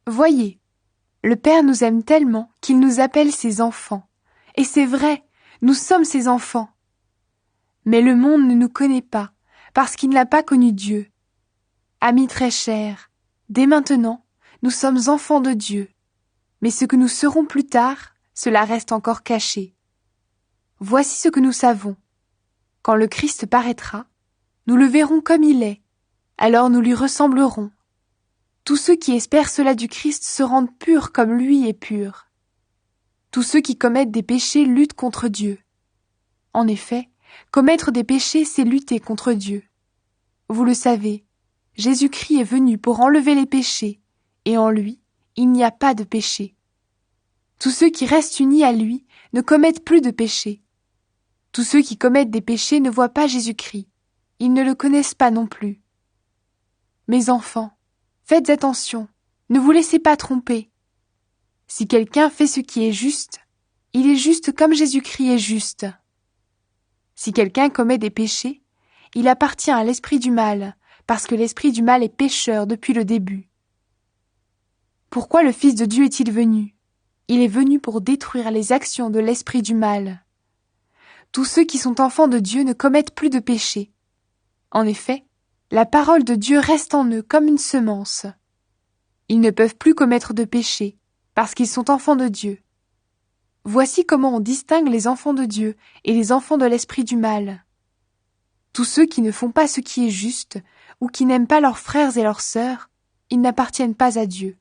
Voyez, le Père nous aime tellement qu'il nous appelle ses enfants. Et c'est vrai, nous sommes ses enfants. Mais le monde ne nous connaît pas, parce qu'il n'a pas connu Dieu. Amis très chers, dès maintenant, nous sommes enfants de Dieu. Mais ce que nous serons plus tard, cela reste encore caché. Voici ce que nous savons. Quand le Christ paraîtra, nous le verrons comme il est, alors nous lui ressemblerons. Tous ceux qui espèrent cela du Christ se rendent purs comme lui est pur. Tous ceux qui commettent des péchés luttent contre Dieu. En effet, commettre des péchés, c'est lutter contre Dieu. Vous le savez, Jésus-Christ est venu pour enlever les péchés, et en lui, il n'y a pas de péché. Tous ceux qui restent unis à lui ne commettent plus de péchés. Tous ceux qui commettent des péchés ne voient pas Jésus-Christ. Ils ne le connaissent pas non plus. Mes enfants, faites attention, ne vous laissez pas tromper. Si quelqu'un fait ce qui est juste, il est juste comme Jésus-Christ est juste. Si quelqu'un commet des péchés, il appartient à l'esprit du mal, parce que l'esprit du mal est pécheur depuis le début. Pourquoi le Fils de Dieu est-il venu ? Il est venu pour détruire les actions de l'esprit du mal. Tous ceux qui sont enfants de Dieu ne commettent plus de péché. En effet, la parole de Dieu reste en eux comme une semence. Ils ne peuvent plus commettre de péché, parce qu'ils sont enfants de Dieu. Voici comment on distingue les enfants de Dieu et les enfants de l'esprit du mal. Tous ceux qui ne font pas ce qui est juste, ou qui n'aiment pas leurs frères et leurs sœurs, ils n'appartiennent pas à Dieu.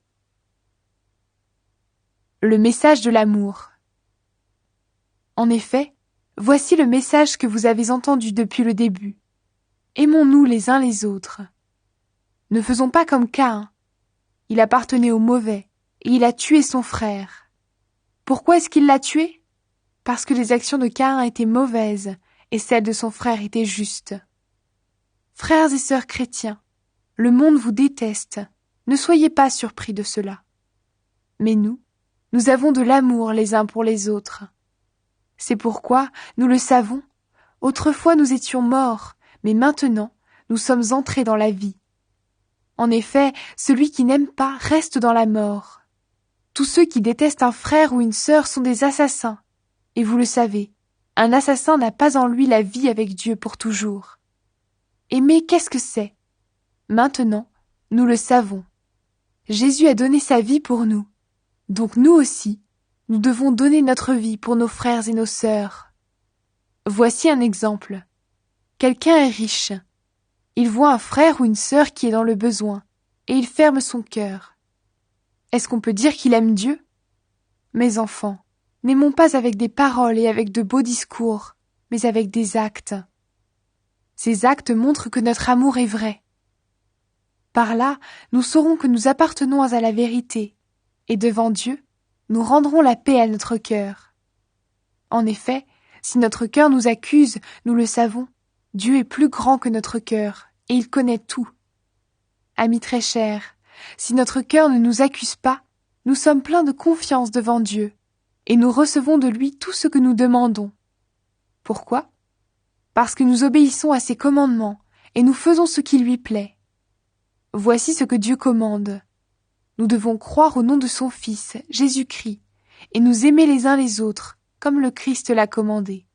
Le message de l'amour. En effet, voici le message que vous avez entendu depuis le début. Aimons-nous les uns les autres. Ne faisons pas comme Caïn. Il appartenait au mauvais, et il a tué son frère. Pourquoi est-ce qu'il l'a tué ? Parce que les actions de Caïn étaient mauvaises, et celles de son frère étaient justes. Frères et sœurs chrétiens, le monde vous déteste, ne soyez pas surpris de cela. Mais nous avons de l'amour les uns pour les autres. C'est pourquoi, nous le savons, autrefois nous étions morts, mais maintenant nous sommes entrés dans la vie. En effet, celui qui n'aime pas reste dans la mort. Tous ceux qui détestent un frère ou une sœur sont des assassins. Et vous le savez, un assassin n'a pas en lui la vie avec Dieu pour toujours. Aimer, qu'est-ce que c'est ? Maintenant, nous le savons. Jésus a donné sa vie pour nous. Donc nous aussi, nous devons donner notre vie pour nos frères et nos sœurs. Voici un exemple. Quelqu'un est riche. Il voit un frère ou une sœur qui est dans le besoin, et il ferme son cœur. Est-ce qu'on peut dire qu'il aime Dieu ? Mes enfants, n'aimons pas avec des paroles et avec de beaux discours, mais avec des actes. Ces actes montrent que notre amour est vrai. Par là, nous saurons que nous appartenons à la vérité, et devant Dieu, nous rendrons la paix à notre cœur. En effet, si notre cœur nous accuse, nous le savons, Dieu est plus grand que notre cœur, et il connaît tout. Amis très chers, si notre cœur ne nous accuse pas, nous sommes pleins de confiance devant Dieu, et nous recevons de lui tout ce que nous demandons. Pourquoi ? Parce que nous obéissons à ses commandements, et nous faisons ce qui lui plaît. Voici ce que Dieu commande. Nous devons croire au nom de son Fils, Jésus-Christ, et nous aimer les uns les autres, comme le Christ l'a commandé.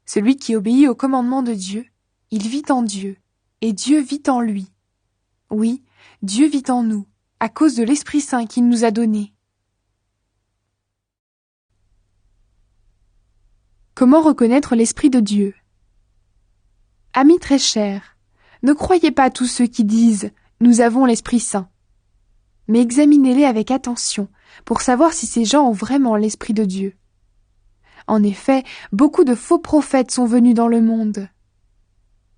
Celui qui obéit au commandement de Dieu, il vit en Dieu, et Dieu vit en lui. Oui, Dieu vit en nous, à cause de l'Esprit Saint qu'il nous a donné. Comment reconnaître l'Esprit de Dieu ? Amis très chers, ne croyez pas tous ceux qui disent « Nous avons l'Esprit Saint », mais examinez-les avec attention pour savoir si ces gens ont vraiment l'Esprit de Dieu. En effet, beaucoup de faux prophètes sont venus dans le monde.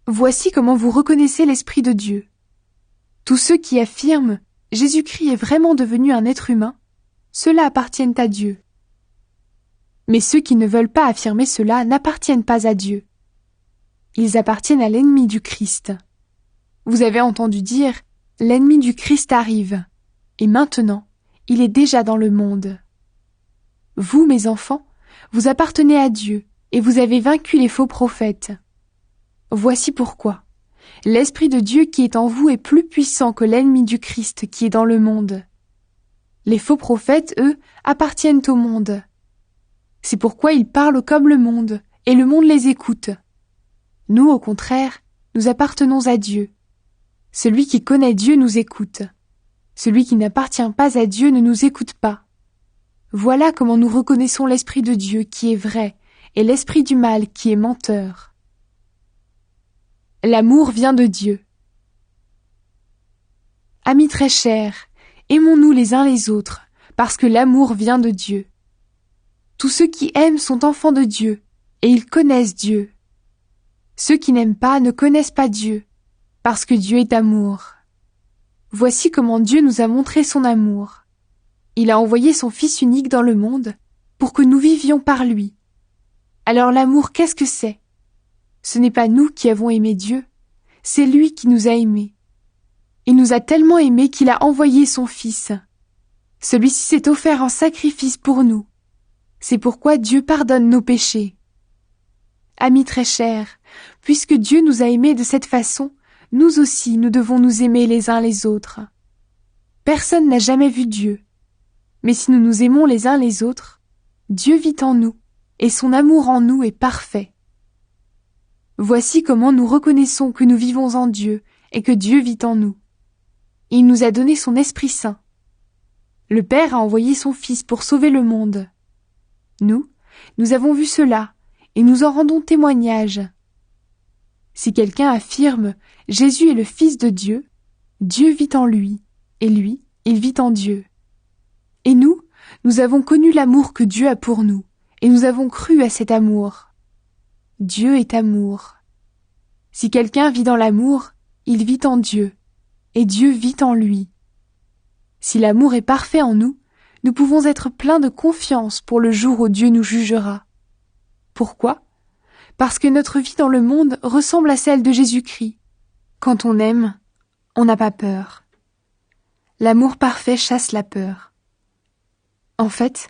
Voici comment vous reconnaissez l'Esprit de Dieu. Tous ceux qui affirment « Jésus-Christ est vraiment devenu un être humain », ceux-là appartiennent à Dieu. Mais ceux qui ne veulent pas affirmer cela n'appartiennent pas à Dieu. Ils appartiennent à l'ennemi du Christ. Vous avez entendu dire « L'ennemi du Christ arrive », et maintenant, il est déjà dans le monde. Vous, mes enfants, vous appartenez à Dieu, et vous avez vaincu les faux prophètes. Voici pourquoi. L'Esprit de Dieu qui est en vous est plus puissant que l'ennemi du Christ qui est dans le monde. Les faux prophètes, eux, appartiennent au monde. C'est pourquoi ils parlent comme le monde, et le monde les écoute. Nous, au contraire, nous appartenons à Dieu. Celui qui connaît Dieu nous écoute. Celui qui n'appartient pas à Dieu ne nous écoute pas. Voilà comment nous reconnaissons l'Esprit de Dieu qui est vrai et l'Esprit du mal qui est menteur. L'amour vient de Dieu. Amis très chers, aimons-nous les uns les autres, parce que l'amour vient de Dieu. Tous ceux qui aiment sont enfants de Dieu, et ils connaissent Dieu. Ceux qui n'aiment pas ne connaissent pas Dieu, parce que Dieu est amour. Voici comment Dieu nous a montré son amour. Il a envoyé son Fils unique dans le monde pour que nous vivions par lui. Alors l'amour, qu'est-ce que c'est? Ce n'est pas nous qui avons aimé Dieu, c'est lui qui nous a aimés. Il nous a tellement aimés qu'il a envoyé son Fils. Celui-ci s'est offert en sacrifice pour nous. C'est pourquoi Dieu pardonne nos péchés. Amis très chers, puisque Dieu nous a aimés de cette façon, nous aussi nous devons nous aimer les uns les autres. Personne n'a jamais vu Dieu. Mais si nous nous aimons les uns les autres, Dieu vit en nous, et son amour en nous est parfait. Voici comment nous reconnaissons que nous vivons en Dieu et que Dieu vit en nous. Il nous a donné son Esprit Saint. Le Père a envoyé son Fils pour sauver le monde. Nous avons vu cela, et nous en rendons témoignage. Si quelqu'un affirme « Jésus est le Fils de Dieu », Dieu vit en lui, et lui, il vit en Dieu. Et nous avons connu l'amour que Dieu a pour nous, et nous avons cru à cet amour. Dieu est amour. Si quelqu'un vit dans l'amour, il vit en Dieu, et Dieu vit en lui. Si l'amour est parfait en nous, nous pouvons être pleins de confiance pour le jour où Dieu nous jugera. Pourquoi? Parce que notre vie dans le monde ressemble à celle de Jésus-Christ. Quand on aime, on n'a pas peur. L'amour parfait chasse la peur. En fait,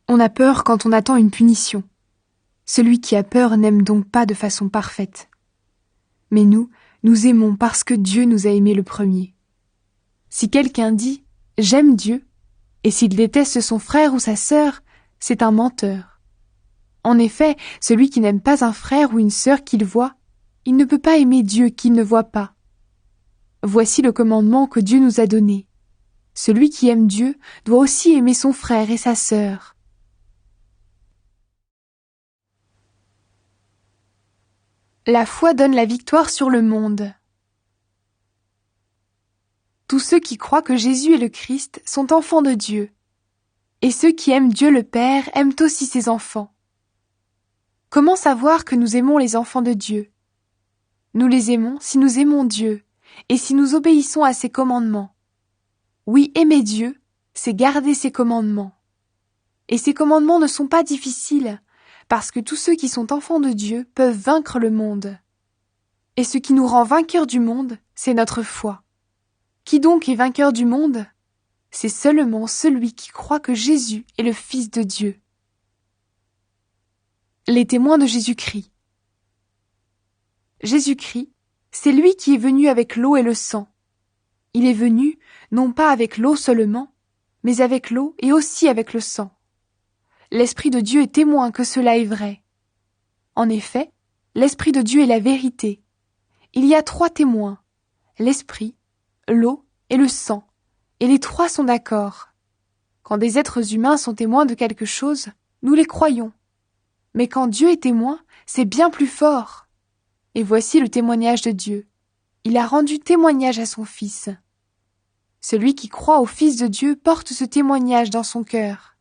on a peur quand on attend une punition. Celui qui a peur n'aime donc pas de façon parfaite. Mais nous aimons parce que Dieu nous a aimés le premier. Si quelqu'un dit « J'aime Dieu », et s'il déteste son frère ou sa sœur, c'est un menteur. En effet, celui qui n'aime pas un frère ou une sœur qu'il voit, il ne peut pas aimer Dieu qu'il ne voit pas. Voici le commandement que Dieu nous a donné. Celui qui aime Dieu doit aussi aimer son frère et sa sœur. La foi donne la victoire sur le monde. Tous ceux qui croient que Jésus est le Christ sont enfants de Dieu. Et ceux qui aiment Dieu le Père aiment aussi ses enfants. Comment savoir que nous aimons les enfants de Dieu? Nous les aimons si nous aimons Dieu, et si nous obéissons à ses commandements. Oui, aimer Dieu, c'est garder ses commandements. Et ces commandements ne sont pas difficiles, parce que tous ceux qui sont enfants de Dieu peuvent vaincre le monde. Et ce qui nous rend vainqueurs du monde, c'est notre foi. Qui donc est vainqueur du monde? C'est seulement celui qui croit que Jésus est le Fils de Dieu. Les témoins de Jésus-Christ. Jésus-Christ, c'est lui qui est venu avec l'eau et le sang. Il est venu, non pas avec l'eau seulement, mais avec l'eau et aussi avec le sang. L'Esprit de Dieu est témoin que cela est vrai. En effet, l'Esprit de Dieu est la vérité. Il y a 3 témoins, l'Esprit, l'eau et le sang, et les 3 sont d'accord. Quand des êtres humains sont témoins de quelque chose, nous les croyons. Mais quand Dieu est témoin, c'est bien plus fort. Et voici le témoignage de Dieu. Il a rendu témoignage à son Fils. Celui qui croit au Fils de Dieu porte ce témoignage dans son cœur.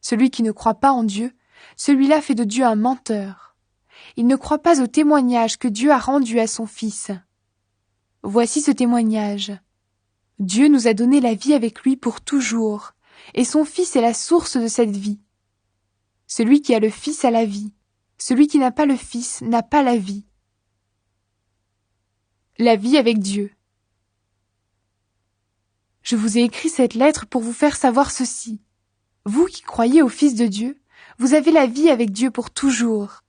Celui qui ne croit pas en Dieu, celui-là fait de Dieu un menteur. Il ne croit pas au témoignage que Dieu a rendu à son Fils. Voici ce témoignage. Dieu nous a donné la vie avec lui pour toujours, et son Fils est la source de cette vie. Celui qui a le Fils a la vie. Celui qui n'a pas le Fils n'a pas la vie. La vie avec Dieu. Je vous ai écrit cette lettre pour vous faire savoir ceci. Vous qui croyez au Fils de Dieu, vous avez la vie avec Dieu pour toujours.